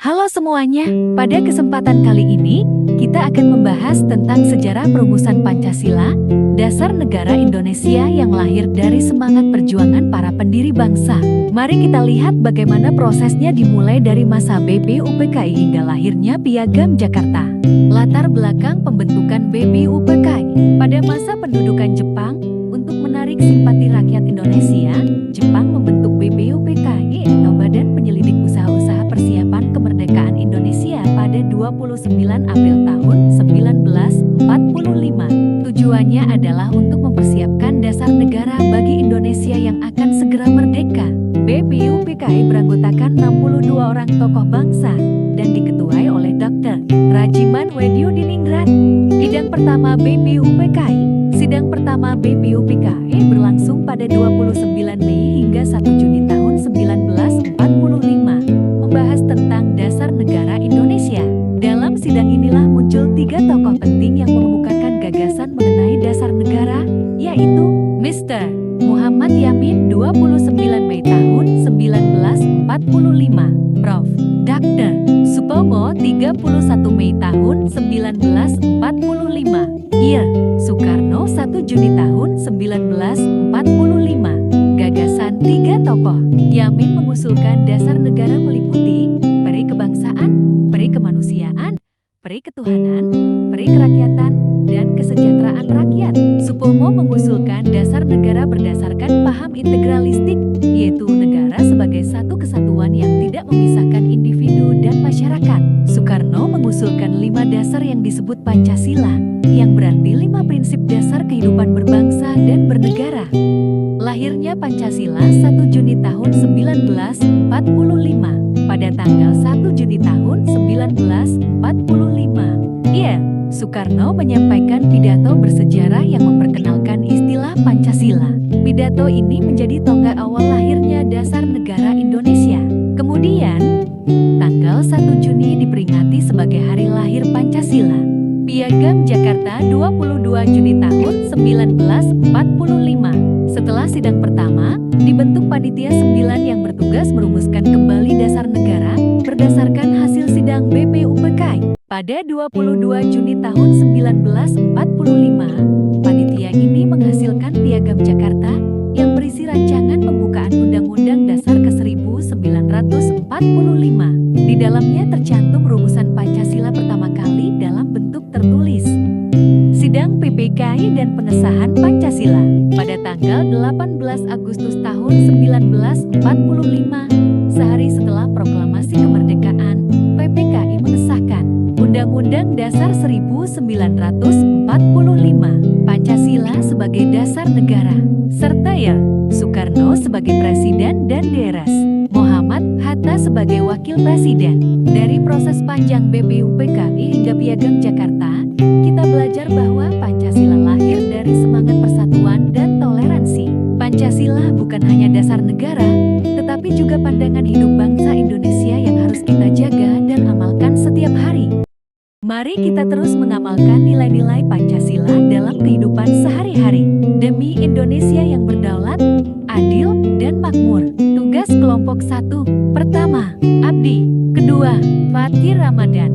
Halo semuanya, pada kesempatan kali ini, kita akan membahas tentang sejarah perumusan Pancasila, dasar negara Indonesia yang lahir dari semangat perjuangan para pendiri bangsa. Mari kita lihat bagaimana prosesnya dimulai dari masa BPUPKI hingga lahirnya Piagam Jakarta. Latar belakang pembentukan BPUPKI. Pada masa pendudukan Jepang, untuk menarik simpati rakyat Indonesia, Jepang membentuk BPUPKI atau Badan Penyelidik Usaha-Usaha Persiapan Kemerdekaan Indonesia pada 29 April tahun 1945. Tujuannya adalah untuk mempersiapkan dasar negara bagi Indonesia yang akan segera merdeka. BPUPKI beranggotakan 62 orang tokoh bangsa dan diketuai oleh Dr. Rajiman Wediudiningrat. Sidang pertama BPUPKI. Sidang pertama BPUPKI berlangsung pada 29 Mei hingga 1 Juni tahun 1945, membahas tentang dasar negara Indonesia. Dalam sidang inilah muncul 3 tokoh penting yang mengemukakan gagasan mengenai dasar negara, yaitu Mr. Muhammad Yamin 29 Mei tahun 1945, Prof. Dr. Supomo 31 Mei tahun 1945, Soekarno 1 Juni tahun 1945. Gagasan 3 tokoh. Yamin mengusulkan dasar negara meliputi peri kebangsaan, peri kemanusiaan, peri ketuhanan, peri kerakyatan, dan kesejahteraan rakyat. Supomo mengusulkan dasar negara berdasarkan paham integralistik, yaitu negara sebagai satu kesatuan yang tidak memisahkan individu dan masyarakat. Soekarno mengusulkan 5 dasar yang disebut Pancasila, yang berarti 5 prinsip dasar kehidupan berbangsa dan bernegara. Lahirnya Pancasila 1 Juni tahun 1945. Pada tanggal 1 Juni tahun 1945, Soekarno menyampaikan pidato bersejarah yang memperkenalkan istilah Pancasila. Pidato ini menjadi tonggak awal lahirnya dasar negara Indonesia. Kemudian, tanggal 1 Juni diperingati sebagai hari lahir Pancasila. Piagam Jakarta 22 Juni tahun 1945. Setelah sidang pertama, dibentuk panitia 9 yang bertugas merumuskan kembali dasar negara berdasarkan hasil sidang BPUPKI. Pada 22 Juni tahun 1945, panitia ini menghasilkan Piagam Jakarta yang berisi rancangan pembukaan Undang-Undang Dasar ke-1945. Di dalamnya tercantum rumusan Pancasila pertama kali dalam bentuk tertulis. Sidang PPKI dan pengesahan Pancasila pada tanggal 18 Agustus tahun 1945, sehari setelah proklamasi kemerdekaan, PPKI mengesahkan Undang-Undang Dasar 1945, Pancasila sebagai dasar negara, serta Soekarno sebagai presiden dan Drs. Muhammad Hatta sebagai wakil presiden. Dari proses panjang BPUPKI hingga Piagam Jakarta, kita belajar bahwa Pancasila lahir dari semangat persatuan dan toleransi. Pancasila bukan hanya dasar negara, tetapi juga pandangan hidup bangsa Indonesia yang harus kita jaga dan amalkan setiap hari. Mari kita terus mengamalkan nilai-nilai Pancasila dalam kehidupan sehari-hari, demi Indonesia yang berdaulat, adil, dan makmur. Tugas kelompok 1. Pertama, Abdi. Kedua, Fatir Ramadan.